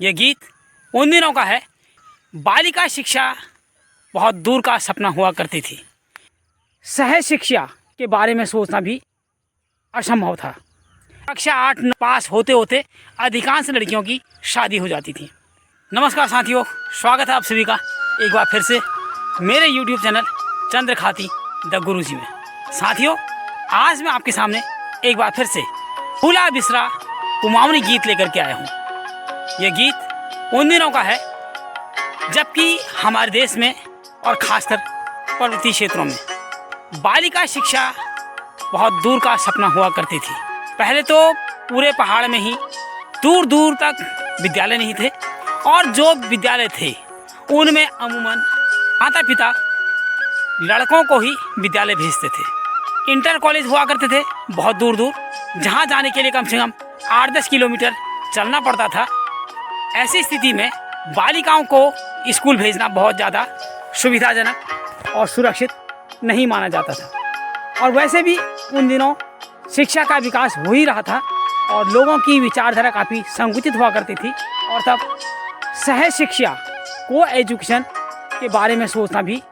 ये गीत उन दिनों का है। बालिका शिक्षा बहुत दूर का सपना हुआ करती थी। सहज शिक्षा के बारे में सोचना भी असंभव था। कक्षा 8 पास होते होते अधिकांश लड़कियों की शादी हो जाती थी। नमस्कार साथियों, स्वागत है आप सभी का एक बार फिर से मेरे YouTube चैनल चंद्रखाती द गुरु जी में। साथियों, आज मैं आपके सामने एक बार फिर से फूला बिसरा कुमाऊनी गीत लेकर के आया हूँ। ये गीत उन दिनों का है जबकि हमारे देश में और खासकर पर्वतीय क्षेत्रों में बालिका शिक्षा बहुत दूर का सपना हुआ करती थी। पहले तो पूरे पहाड़ में ही दूर दूर तक विद्यालय नहीं थे और जो विद्यालय थे उनमें अमूमन माता पिता लड़कों को ही विद्यालय भेजते थे। इंटर कॉलेज हुआ करते थे बहुत दूर दूर, जहाँ जाने के लिए कम से कम 8-10 किलोमीटर चलना पड़ता था। ऐसी स्थिति में बालिकाओं को स्कूल भेजना बहुत ज़्यादा सुविधाजनक और सुरक्षित नहीं माना जाता था। और वैसे भी उन दिनों शिक्षा का विकास हो ही रहा था और लोगों की विचारधारा काफ़ी संकुचित हुआ करती थी। और तब सहज शिक्षा को एजुकेशन के बारे में सोचना भी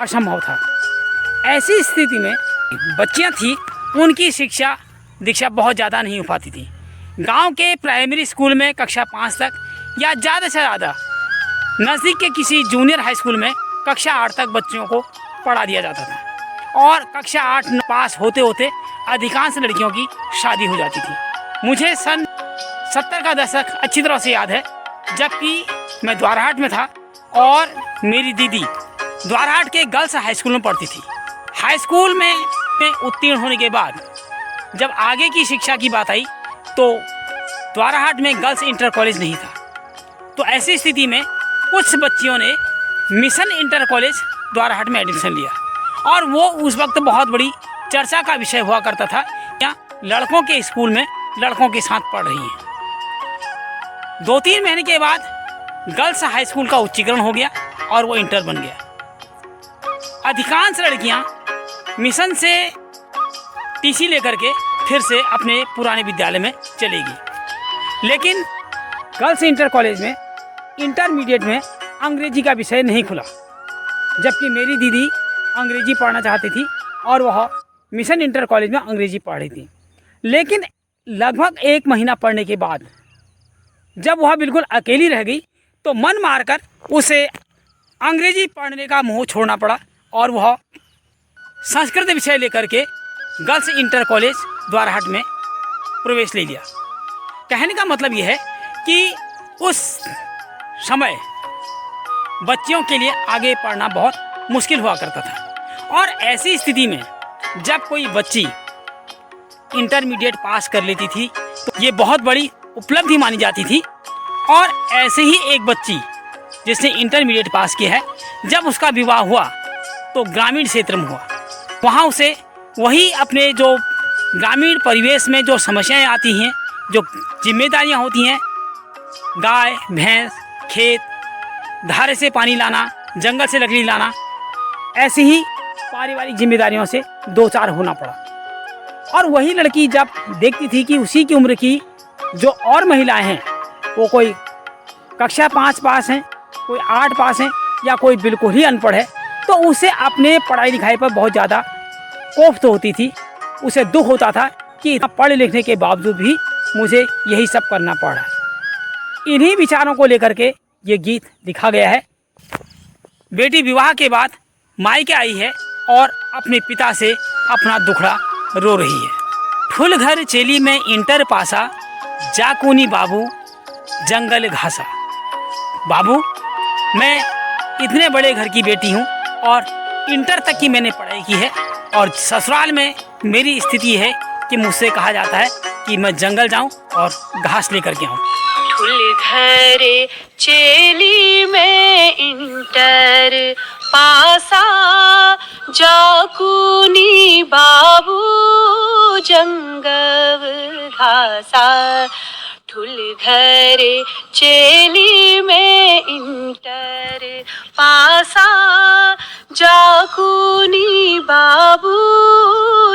असंभव था। ऐसी स्थिति में बच्चियां थी, उनकी शिक्षा दीक्षा बहुत ज़्यादा नहीं हो पाती थी। गांव के प्राइमरी स्कूल में कक्षा 5 तक या ज़्यादा से ज़्यादा नज़दीक के किसी जूनियर हाई स्कूल में कक्षा 8 तक बच्चियों को पढ़ा दिया जाता था और कक्षा 8 पास होते होते अधिकांश लड़कियों की शादी हो जाती थी। मुझे सन 70 का दशक अच्छी तरह से याद है, जबकि मैं द्वाराहाट में था और मेरी दीदी द्वाराहाट के गर्ल्स हाई स्कूल में पढ़ती थी। हाई स्कूल में उत्तीर्ण होने के बाद जब आगे की शिक्षा की बात आई तो द्वाराहाट में गर्ल्स इंटर कॉलेज नहीं था। तो ऐसी स्थिति में कुछ बच्चियों ने मिशन इंटर कॉलेज द्वाराहाट में एडमिशन लिया और वो उस वक्त बहुत बड़ी चर्चा का विषय हुआ करता था। क्या लड़कों के स्कूल में लड़कों के साथ पढ़ रही हैं। 2-3 महीने के बाद गर्ल्स हाई स्कूल का उच्चीकरण हो गया और वो इंटर बन गया। अधिकांश लड़कियां मिशन से टीसी लेकर के फिर से अपने पुराने विद्यालय में चलेगी, लेकिन गर्ल्स इंटर कॉलेज में इंटरमीडिएट में अंग्रेजी का विषय नहीं खुला, जबकि मेरी दीदी अंग्रेजी पढ़ना चाहती थी और वह मिशन इंटर कॉलेज में अंग्रेजी पढ़ रही थी। लेकिन लगभग 1 महीना पढ़ने के बाद जब वह बिल्कुल अकेली रह गई तो मन मारकर उसे अंग्रेजी पढ़ने का मोह छोड़ना पड़ा और वह संस्कृत विषय लेकर के गर्ल्स इंटर कॉलेज द्वाराहाट में प्रवेश ले लिया। कहने का मतलब यह है कि उस समय बच्चियों के लिए आगे पढ़ना बहुत मुश्किल हुआ करता था। और ऐसी स्थिति में जब कोई बच्ची इंटरमीडिएट पास कर लेती थी तो ये बहुत बड़ी उपलब्धि मानी जाती थी। और ऐसे ही एक बच्ची जिसने इंटरमीडिएट पास किया है, जब उसका विवाह हुआ तो ग्रामीण क्षेत्र में हुआ। वहाँ उसे वही अपने जो ग्रामीण परिवेश में जो समस्याएं आती हैं, जो जिम्मेदारियां होती हैं, गाय भैंस, खेत, धारे से पानी लाना, जंगल से लकड़ी लाना, ऐसी ही पारिवारिक जिम्मेदारियों से 2-4 होना पड़ा। और वही लड़की जब देखती थी कि उसी की उम्र की जो और महिलाएं हैं, वो कोई कक्षा 5 पास हैं, कोई 8 पास हैं या कोई बिल्कुल ही अनपढ़ है, तो उसे अपने पढ़ाई लिखाई पर बहुत ज़्यादा कोफ्त होती थी। उसे दुख होता था कि इतना पढ़ लिखने के बावजूद भी मुझे यही सब करना पड़ रहा है। इन्हीं विचारों को लेकर के ये गीत लिखा गया है। बेटी विवाह के बाद मायके आई है और अपने पिता से अपना दुखड़ा रो रही है। फुल घर चेली में इंटर पासा, जाकूनी बाबू जंगल घासा। बाबू, मैं इतने बड़े घर की बेटी हूँ और इंटर तक की मैंने पढ़ाई की है और ससुराल में मेरी स्थिति है कि मुझसे कहा जाता है कि मैं जंगल जाऊं और घास लेकर के आऊं। फुल घर चेली में इंटर पासा, जाकूनी बाबू जंगल घासा। ठुल घर चेली में इंटर पासा, जाकूनी बाबू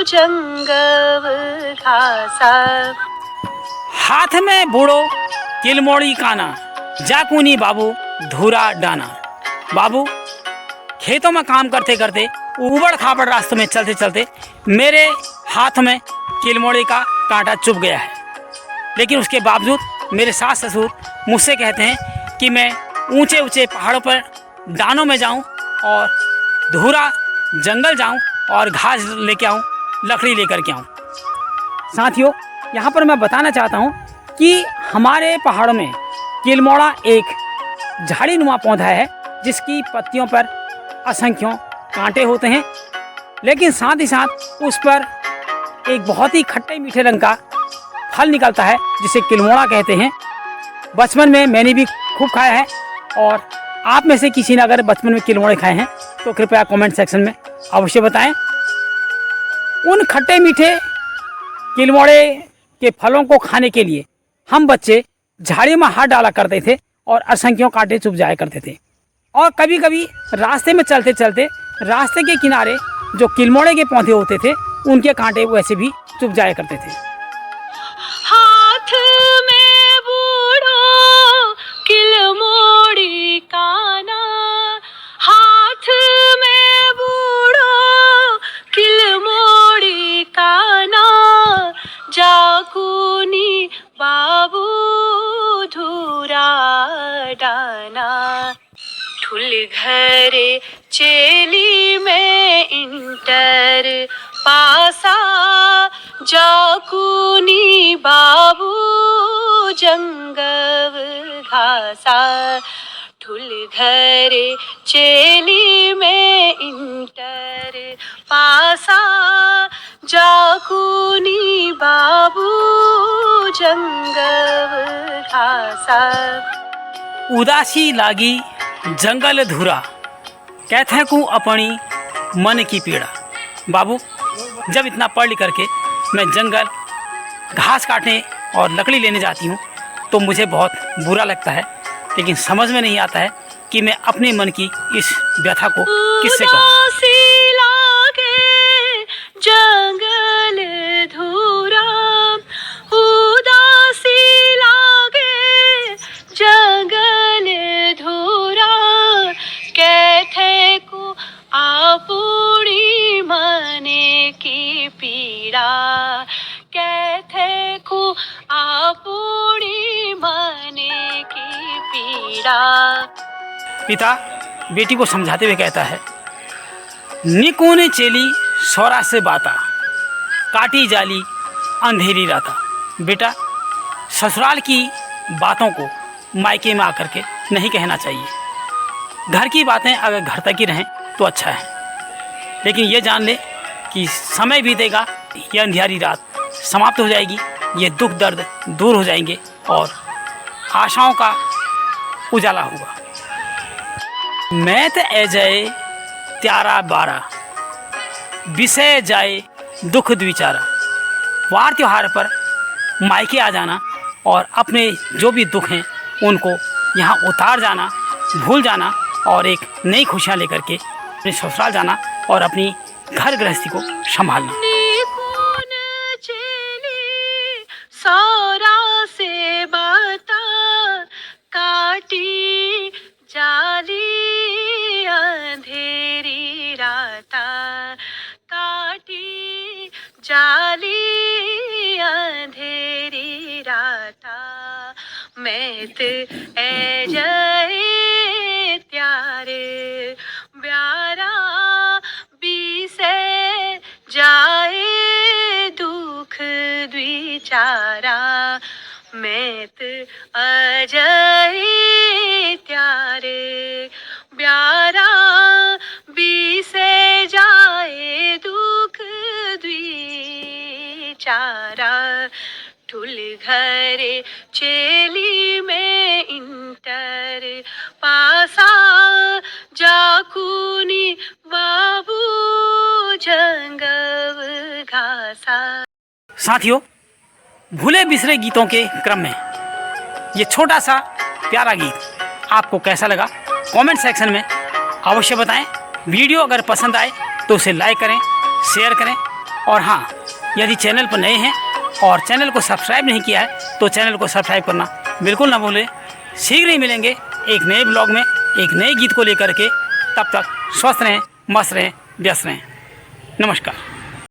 जंगल घासा। हाथ में बूढ़ो किलमोड़ी काना, जाकुनी बाबू धूरा डाना। बाबू, खेतों में काम करते करते, उबड़ खाबड़ रास्तों में चलते चलते मेरे हाथ में किलमोड़ी का कांटा चुभ गया है। लेकिन उसके बावजूद मेरे सास ससुर मुझसे कहते हैं कि मैं ऊंचे ऊंचे पहाड़ों पर डानों में जाऊं और धूरा जंगल जाऊं और घास लेके आऊं, लकड़ी लेकर के आऊं। साथियों, यहाँ पर मैं बताना चाहता हूँ कि हमारे पहाड़ों में किलमोड़ा एक झाड़ीनुमा पौधा है जिसकी पत्तियों पर असंख्यों कांटे होते हैं, लेकिन साथ ही साथ उस पर एक बहुत ही खट्टे मीठे रंग का फल निकलता है जिसे किलमोड़ा कहते हैं। बचपन में मैंने भी खूब खाया है, और आप में से किसी ने अगर बचपन में किलमोड़े खाए हैं तो कृपया कमेंट सेक्शन में अवश्य बताएं। उन खट्टे मीठे किलमोड़े के फलों को खाने के लिए हम बच्चे झाड़ी में हाथ डाला करते थे और असंख्यों कांटे चुभ जाया करते थे। और कभी कभी रास्ते में चलते चलते रास्ते के किनारे जो किलमोड़े के पौधे होते थे उनके कांटे वैसे भी चुभ जाया करते थे। हाथ में बूढ़ो किलमोड़ी काना, हाथ में बूढ़ो किलमोड़ी काना, जाकुनी बाबू धूरा डाना। ठुल घरे चेली में इंटर पासा, जाकुनी बाबू जंगव घासा। ठुल घरे चेली में इंटर पासा, जाकुनी बाबू जंगव घासा। उदासी लागी जंगल धूरा, कहते को अपनी मन की पीड़ा। बाबू, जब इतना पढ़ लिख करके मैं जंगल घास काटने और लकड़ी लेने जाती हूँ तो मुझे बहुत बुरा लगता है, लेकिन समझ में नहीं आता है कि मैं अपने मन की इस व्यथा को किससे कहूँ। उदासी लागे जंगल धूरा, उदासी लागे जंगल धूरा, कहते को आपुड़ी मने की पीड़ा, कहते को आपुड़ी मने की पीड़ा। पिता बेटी को समझाते हुए कहता है, निकोने चेली सौरा से बाता, काटी जाली अंधेरी राता। बेटा, ससुराल की बातों को मायके में आकर के नहीं कहना चाहिए। घर की बातें अगर घर तक ही रहें तो अच्छा है, लेकिन ये जान ले कि समय बीतेगा, यह अंधियारी रात समाप्त हो जाएगी, ये दुख दर्द दूर हो जाएंगे और आशाओं का उजाला होगा। मैं तो ए जाए त्यारा बारा, विषय जाए दुख द्विचारा। वार त्योहार पर मायके आ जाना और अपने जो भी दुख हैं उनको यहाँ उतार जाना, भूल जाना और एक नई खुशियाँ लेकर के अपने ससुराल जाना और अपनी घर गृहस्थी को संभालना। निकुन चेली सौरा से बाता, काटी जाली अंधेरी राता, काटी जाली अंधेरी राता। मैं तो ए जाए त्यारे ब्यारा, बीसे जाए दुख द्विचारा। मैं तो अजय त्यारे ब्यारा, बीसे जाए दुख द्विचारा। ठुल घरे चेली में इंटर पासा, जाकुनी बाबू जंगव घासा। साथियों, भूले बिसरे गीतों के क्रम में ये छोटा सा प्यारा गीत आपको कैसा लगा कमेंट सेक्शन में अवश्य बताएं। वीडियो अगर पसंद आए तो उसे लाइक करें, शेयर करें, और हाँ, यदि चैनल पर नए हैं और चैनल को सब्सक्राइब नहीं किया है तो चैनल को सब्सक्राइब करना बिल्कुल ना भूलें। शीघ्र ही मिलेंगे एक नए ब्लॉग में एक नए गीत को लेकर के। तब तक स्वस्थ रहें, मस्त रहें, व्यस्त रहें। नमस्कार।